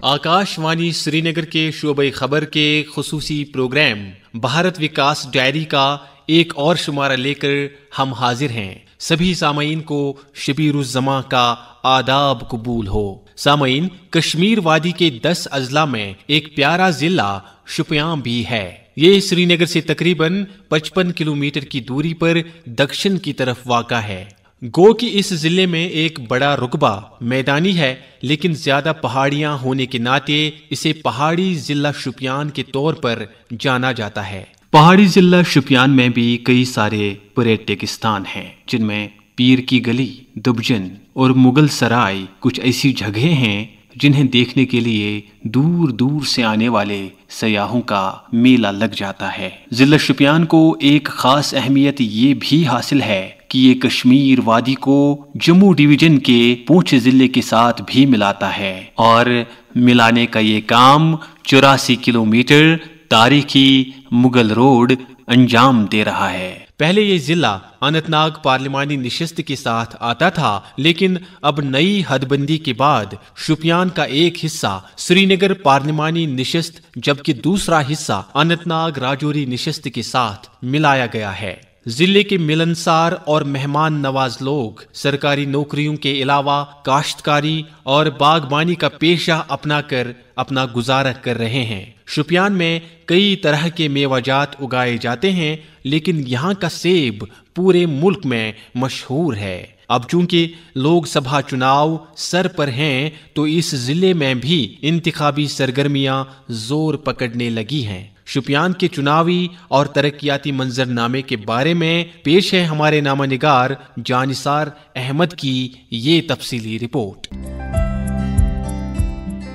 आकाशवाणी श्रीनगर के शोबे खबर के खुसूसी प्रोग्राम भारत विकास डायरी का एक और शुमारा लेकर हम हाजिर हैं। सभी सामईन को शबीरुज़्ज़मा का आदाब कबूल हो। सामईन, कश्मीर वादी के 10 अजला में एक प्यारा जिला शुपियां भी है। ये श्रीनगर से तकरीबन 55 किलोमीटर की दूरी पर दक्षिण की तरफ वाक़ा है। गो कि इस जिले में एक बड़ा रुकबा मैदानी है, लेकिन ज्यादा पहाड़ियां होने के नाते इसे पहाड़ी जिला शुपियान के तौर पर जाना जाता है। पहाड़ी जिला शुपियान में भी कई सारे पर्यटक स्थान हैं, जिनमें पीर की गली, दुबजन और मुगल सराय कुछ ऐसी जगहें हैं जिन्हें देखने के लिए दूर दूर से आने वाले सयाहों का मेला लग जाता है। जिला शुपियान को एक खास अहमियत ये भी हासिल है कि ये कश्मीर वादी को जम्मू डिवीजन के पूंछ जिले के साथ भी मिलाता है, और मिलाने का ये काम 84 किलोमीटर तारीखी मुगल रोड अंजाम दे रहा है। पहले ये जिला अनंतनाग पार्लिमानी निशस्त के साथ आता था, लेकिन अब नई हदबंदी के बाद शुपियान का एक हिस्सा श्रीनगर पार्लिमानी निशस्त जबकि दूसरा हिस्सा अनंतनाग राजौरी निशस्त के साथ मिलाया गया है। जिले के मिलनसार और मेहमान नवाज लोग सरकारी नौकरियों के अलावा काश्तकारी और बागबानी का पेशा अपनाकर अपना गुजारा कर रहे हैं। शुपियान में कई तरह के मेवाजात उगाए जाते हैं, लेकिन यहाँ का सेब पूरे मुल्क में मशहूर है। अब चूंकि लोकसभा चुनाव सर पर हैं, तो इस जिले में भी इंतखाबी सरगर्मियां जोर पकड़ने लगी हैं। शुपियान के चुनावी और तरक्याती मंजरनामे के बारे में पेश है हमारे नामानिगार जानिसार अहमद की ये तफसीली रिपोर्ट।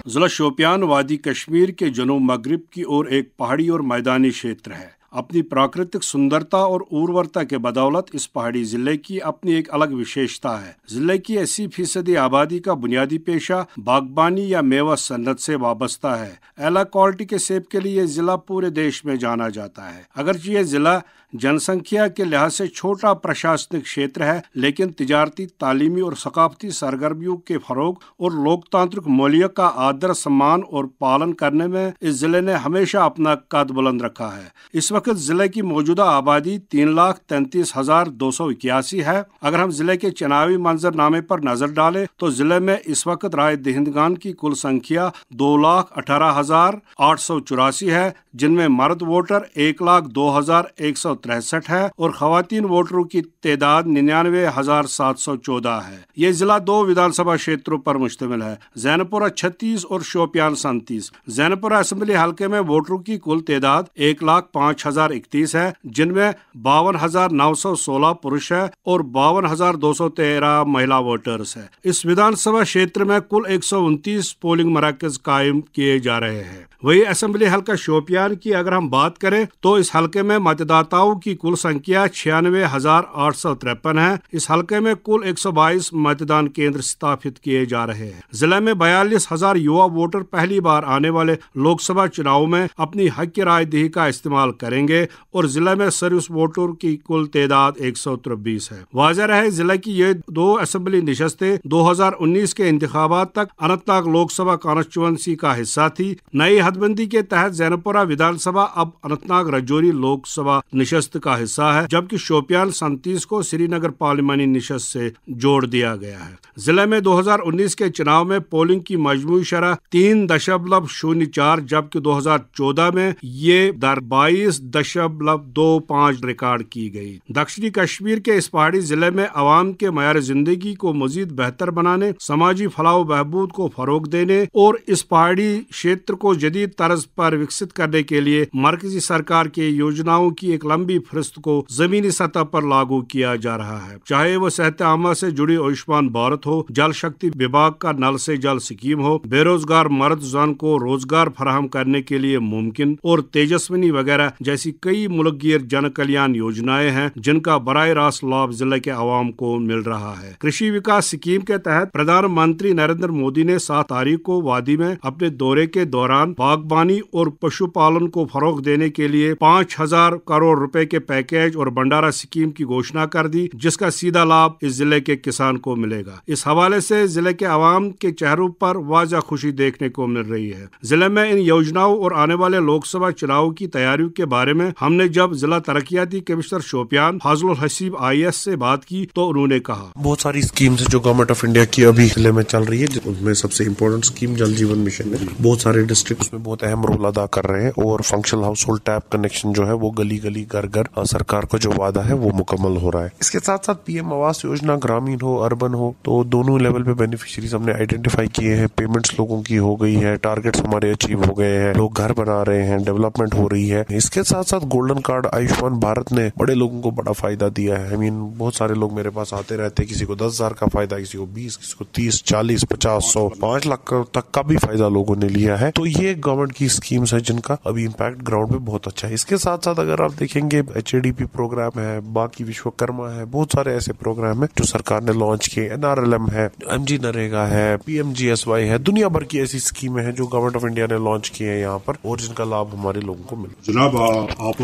जिला शोपियान वादी कश्मीर के जनूब मगरिब की ओर एक पहाड़ी और मैदानी क्षेत्र है। अपनी प्राकृतिक सुंदरता और उर्वरता के बदौलत इस पहाड़ी जिले की अपनी एक अलग विशेषता है। जिले की 80% आबादी का बुनियादी पेशा बागबानी या मेवा सन्नत से वाबस्ता है। एला क्वालिटी के सेब के लिए जिला पूरे देश में जाना जाता है। अगरचे ये जिला जनसंख्या के लिहाज से छोटा प्रशासनिक क्षेत्र है, लेकिन तिजारती, तालीमी और सकाफती सरगर्मियों के फरोग और लोकतांत्रिक मूल्य का आदर सम्मान और पालन करने में इस जिले ने हमेशा अपना कद बुलंद रखा है। इस वक्त जिले की मौजूदा आबादी 3,33,281 है। अगर हम जिले के चुनावी मंजरनामे पर नजर डालें तो जिले में इस वक्त राय दहिंदगान की कुल संख्या 2,18,884 है, जिनमें मर्द वोटर 1,02,163 है और खवातीन वोटरों की तादाद 99,714 है। ये जिला 2 विधानसभा क्षेत्रों पर मुश्तमिल है, जैनपुरा 36 और शोपियान 37। जैनपुरा असेंबली हल्के में वोटरों की कुल तादाद 1,05,031 है, जिनमें 52,916 पुरुष है और 52,213 महिला वोटर्स है। इस विधानसभा क्षेत्र में कुल 129 पोलिंग मराकज कायम किए जा रहे हैं। वही असेंबली हल्का शोपियान की अगर हम बात करें तो इस हल्के में मतदाताओं की कुल संख्या 96,853 है। इस हल्के में कुल 122 मतदान केंद्र स्थापित किए जा रहे हैं। जिले में 42,000 युवा वोटर पहली बार आने वाले लोकसभा चुनाव में अपनी हक की राय दही का इस्तेमाल करेंगे और जिले में सर्विस वोटर की कुल तादाद 123 है। वाज़ेह रहे जिले की ये 2 असेंबली निशस्तें 2019 के इंतखाबात तक अनंतनाग लोकसभा कॉन्स्टिट्यूंसी का हिस्सा थी। नई हदबंदी के तहत जैनपुरा विधानसभा अब अनंतनाग राजौरी लोकसभा निशस्त का हिस्सा है, जबकि शोपियान 37 को श्रीनगर पार्लिमानी निशस्त से जोड़ दिया गया है। जिले में 2019 के चुनाव में पोलिंग की मजमूई शरह 3.04, जबकि 2014 में ये दर 22.25 रिकॉर्ड की गई। दक्षिणी कश्मीर के इस पहाड़ी जिले में अवाम के मयार जिंदगी को मजीद बेहतर बनाने, समाजी फलाह बहबूद को फरोग देने और इस पहाड़ी क्षेत्र को जदीद तर्ज पर विकसित करने के लिए मरकजी सरकार की योजनाओं की एक लंबी फहरिस्त को जमीनी सतह पर लागू किया जा रहा है। चाहे वो सेहत आमा से जुड़ी आयुष्मान भारत हो, जल शक्ति विभाग का नल से जल स्कीम हो, बेरोजगार मर्द जन को रोजगार फराहम करने के लिए मुमकिन और तेजस्विनी वगैरह जैसी कई मुल्कगीर जन कल्याण योजनाएं हैं, जिनका बराह रास्त लाभ जिले के अवाम को मिल रहा है। कृषि विकास स्कीम के तहत प्रधानमंत्री नरेंद्र मोदी ने 7 तारीख को वादी में अपने दौरे के दौरान बागबानी और पशुपालन को फरोग देने के लिए 5,000 करोड़ रुपए रुपए के पैकेज और भंडारा स्कीम की घोषणा कर दी, जिसका सीधा लाभ इस जिले के किसान को मिलेगा। इस हवाले से जिले के आवाम के चेहरों पर वाज़ह खुशी देखने को मिल रही है। जिले में इन योजनाओं और आने वाले लोकसभा चुनाव की तैयारियों के बारे में हमने जब जिला तरक्याती कमिश्नर शोपियान फाजलुल हसीब IAS से बात की तो उन्होंने कहा, बहुत सारी स्कीम्स जो गवर्नमेंट ऑफ इंडिया की अभी जिले में चल रही है, उसमें सबसे इम्पोर्टेंट स्कीम जल जीवन मिशन है। बहुत सारे डिस्ट्रिक्ट उसमें बहुत अहम रोल अदा कर रहे हैं और functional house hold tap connection जो है वो गली गली घर घर सरकार का जो वादा है वो मुकम्मल हो रहा है। इसके साथ साथ PM आवास योजना ग्रामीण हो अर्बन हो तो दोनों लेवल पे बेनिफिशियरीज हमने आइडेंटिफाई किए हैं। पेमेंट्स लोगों की हो गई है, टारगेट्स हमारे अचीव हो गए हैं, लोग घर बना रहे हैं, डेवलपमेंट हो रही है। इसके साथ साथ गोल्डन कार्ड आयुष्मान भारत ने बड़े लोगों को बड़ा फायदा दिया है। बहुत सारे लोग मेरे पास आते रहते हैं, किसी को 10,000 का फायदा, किसी को 20, किसी को 30, 40, 50, 100, 5 लाख तक का भी फायदा लोगों ने लिया है। तो ये गवर्नमेंट की स्कीम्स है जिनका अभी इम्पैक्ट ग्राउंड पे बहुत अच्छा है। इसके साथ साथ अगर आप देखेंगे HADP प्रोग्राम है, बाकी विश्वकर्मा है, बहुत सारे ऐसे प्रोग्राम है जो सरकार ने लॉन्च किए। NRLM है, MG नरेगा है, PMGSY है, दुनिया भर की ऐसी स्कीमें हैं जो गवर्नमेंट ऑफ इंडिया ने लॉन्च किए हैं यहाँ पर और जिनका लाभ हमारे लोगों को मिले। जनाब, आप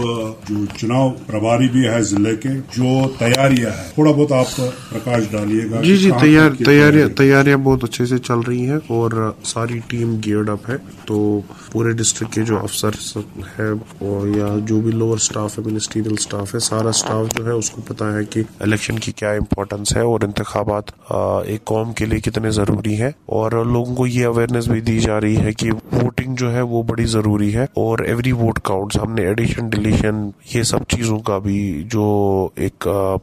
जो चुनाव प्रभारी भी है जिले के, जो तैयारियां है थोड़ा बहुत आप प्रकाश डालिएगा। जी तैयारियां बहुत अच्छे से चल रही हैं और सारी टीम गियर्ड अप है। तो पूरे डिस्ट्रिक्ट के जो अफसर है और या जो भी लोअर स्टाफ है, मिनिस्ट्रियल स्टाफ है, सारा स्टाफ जो है उसको पता है कि इलेक्शन की क्या इम्पोर्टेंस है और इंतखाबात एक कौम के लिए कितने जरूरी है। और लोगों को ये अवेयरनेस भी दी जा रही है कि वोटिंग जो है वो बड़ी जरूरी है और एवरी वोट काउंट्स। हमने एडिशन डिलीशन ये सब चीजों का भी जो एक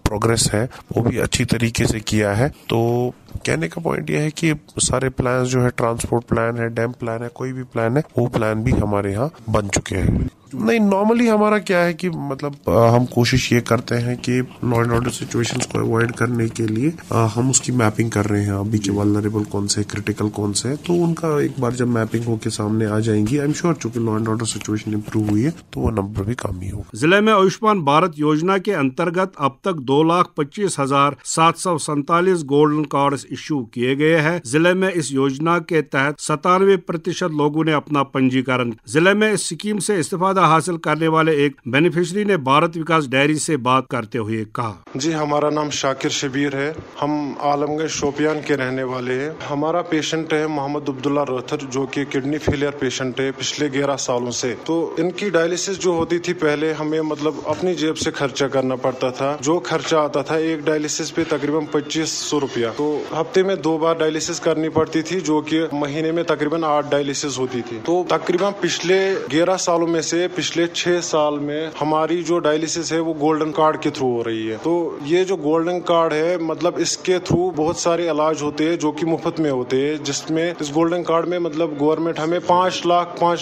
प्रोग्रेस है वो भी अच्छी तरीके से किया है। तो कहने का पॉइंट यह है कि सारे प्लान जो है, ट्रांसपोर्ट प्लान है, डैम प्लान है, कोई भी प्लान है, वो प्लान भी हमारे यहाँ बन चुके हैं। नहीं, नॉर्मली हमारा क्या है कि मतलब हम कोशिश ये करते हैं कि लॉ एंड ऑर्डर सिचुएशंस को अवॉइड करने के लिए हम उसकी मैपिंग कर रहे हैं अभी के वल्नरेबल कौन से, क्रिटिकल कौन से है। तो उनका एक बार जब मैपिंग होकर सामने आ जाएंगी, आई एम श्योर चूंकि law and order situation improve हुई है तो वो नंबर भी कम ही होगा। जिले में आयुष्मान भारत योजना के अंतर्गत अब तक 2,25,747 गोल्डन कार्ड इशू किए गए हैं। जिले में इस योजना के तहत 97% लोगों ने अपना पंजीकरण। जिले में इस स्कीम से इस्तेफादा हासिल करने वाले एक बेनिफिशियरी ने भारत विकास डायरी से बात करते हुए कहा, जी हमारा नाम शाकिर शबीर है, हम आलमगढ़ शोपियान के रहने वाले हैं। हमारा पेशेंट है मोहम्मद अब्दुल्ला रोहतर जो कि किडनी फेलियर पेशेंट है पिछले 11 सालों से। तो इनकी डायलिसिस जो होती थी पहले हमें मतलब अपनी जेब से खर्चा करना पड़ता था। जो खर्चा आता था एक डायलिसिस पे तकरीबन 2500 रुपया। तो हफ्ते में 2 बार डायलिसिस करनी पड़ती थी जो कि महीने में तकरीबन 8 डायलिसिस होती थी। तो तकरीबन पिछले 11 सालों में से पिछले 6 साल में हमारी जो डायलिसिस है वो गोल्डन कार्ड के थ्रू हो रही है। तो ये जो गोल्डन कार्ड है मतलब इसके थ्रू बहुत सारे इलाज होते हैं जो कि मुफ्त में होते हैं, जिसमें इस गोल्डन कार्ड में मतलब गवर्नमेंट हमें 5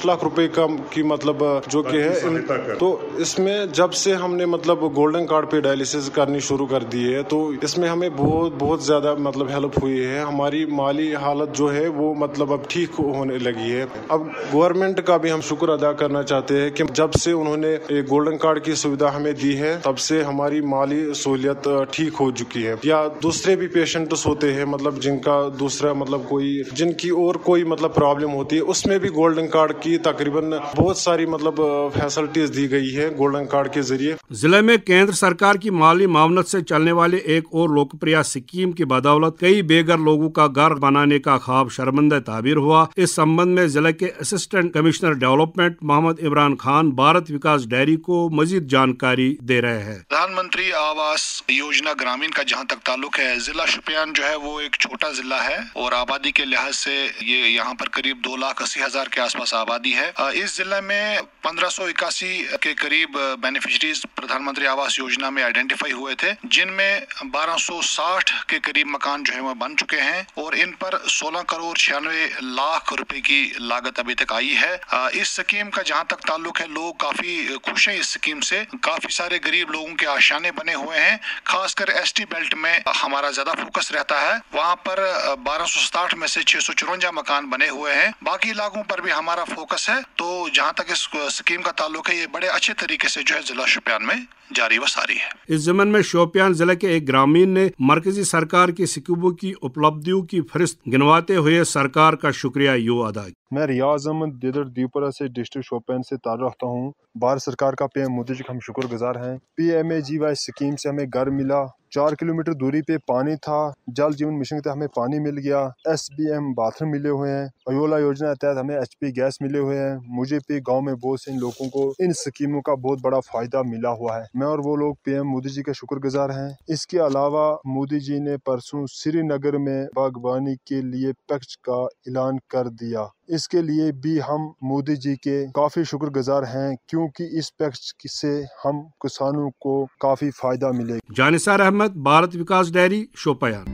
लाख रुपए का की मतलब जो कि है। तो इसमें जब से हमने मतलब गोल्डन कार्ड पे डायलिसिस करनी शुरू कर दी है तो इसमें हमें बहुत ज्यादा मतलब हेल्प हुई है। हमारी माली हालत जो है वो मतलब अब ठीक होने लगी है। अब गवर्नमेंट का भी हम शुक्र अदा करना चाहते हैं कि जब से उन्होंने एक गोल्डन कार्ड की सुविधा हमें दी है तब से हमारी माली सहूलियत ठीक हो चुकी है। या दूसरे भी पेशेंट्स होते हैं मतलब जिनका दूसरा मतलब जिनकी और कोई मतलब प्रॉब्लम होती है उसमें भी गोल्डन कार्ड की तकरीबन बहुत सारी मतलब फैसिलिटीज दी गई है गोल्डन कार्ड के जरिए। जिले में केंद्र सरकार की माली मामलत से चलने वाले एक और लोकप्रिय स्कीम की बदौलत कई बेघर लोगों का घर बनाने का ख्वाब शर्मिंदा ताबीर हुआ। इस संबंध में जिले के assistant commissioner development Mohammad Imran Khan Bharat Vikas Diary को मजीद जानकारी दे रहे हैं। प्रधानमंत्री आवास योजना ग्रामीण का जहां तक ताल्लुक है, जिला शोपियान जो है वो एक छोटा जिला है और आबादी के लिहाज से ये यहाँ पर करीब 2,80,000 के आसपास आबादी है। इस जिले में 1581 के करीब बेनिफिशरीज प्रधानमंत्री आवास योजना में आइडेंटिफाई हुए थे, जिनमें 1260 के करीब मकान जो है वो बन चुके हैं और इन पर 16 करोड़ 96 लाख रुपए की लागत अभी तक आई है। इस स्कीम का जहाँ तक ताल्लुक है लोग काफी खुश हैं। इस स्कीम से काफी सारे गरीब लोगों के आशाने बने हुए हैं। खासकर ST बेल्ट में हमारा ज्यादा फोकस रहता है, वहाँ पर 1267 में से 654 मकान बने हुए हैं। बाकी इलाकों पर भी हमारा फोकस है। तो जहाँ तक इस स्कीम का ताल्लुक है ये बड़े अच्छे तरीके से जो है जिला शोपियान में जारी व सारी है। इस ज़मन में शोपियान जिले के एक ग्रामीण ने मरकजी सरकार की स्कीमों की उपलब्धियों की फहरिस्त गिनवाते हुए सरकार का शुक्रिया यूं अदा किया। मैं रियाज अहमद दिदर दीपुरा से डिस्ट्रिक्ट शोपियान से ताल्लुक रखता हूँ। भारत सरकार का PM मोदी जी का हम शुक्रगुजार हैं। PMAGY स्कीम से हमें घर मिला, 4 किलोमीटर दूरी पे पानी था, जल जीवन मिशन के तहत हमें पानी मिल गया, SBM बाथरूम मिले हुए हैं, अयोला योजना के तहत हमें HP गैस मिले हुए हैं। मुझे भी गांव में बहुत से लोगों को इन स्कीमों का बहुत बड़ा फायदा मिला हुआ है। मैं और वो लोग PM मोदी जी के शुक्रगुजार हैं। इसके अलावा मोदी जी ने परसों श्रीनगर में बागवानी के लिए पैक्ट का ऐलान कर दिया। इसके लिए भी हम मोदी जी के काफी शुक्रगुजार हैं, क्योंकि इस पैक्ट से हम किसानों को काफी फायदा मिलेगा। जानिसार अहमद, भारत विकास डायरी, शोपियान।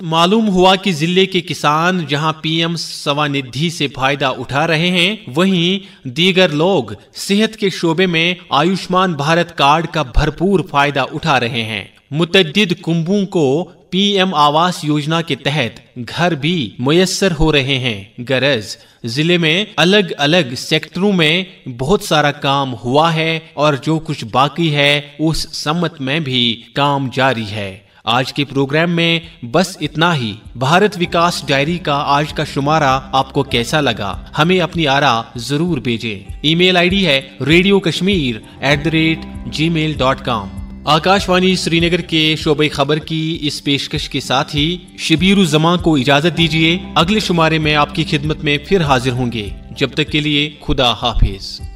मालूम हुआ कि जिले के किसान जहां PM स्वनिधि से फायदा उठा रहे हैं, वहीं दीगर लोग सेहत के शोबे में आयुष्मान भारत कार्ड का भरपूर फायदा उठा रहे हैं। मुतअद्दिद कुंबों को PM आवास योजना के तहत घर भी मुयस्सर हो रहे हैं। गरज जिले में अलग अलग सेक्टरों में बहुत सारा काम हुआ है और जो कुछ बाकी है उस सम्मत में भी काम जारी है। आज के प्रोग्राम में बस इतना ही। भारत विकास डायरी का आज का शुमारा आपको कैसा लगा, हमें अपनी आरा जरूर भेजें। ईमेल ID है radiokashmir@gmail.com। आकाशवाणी श्रीनगर के शोबे खबर की इस पेशकश के साथ ही शबीरुज़ ज़मां को इजाजत दीजिए। अगले शुमारे में आपकी खिदमत में फिर हाजिर होंगे। जब तक के लिए खुदा हाफिज।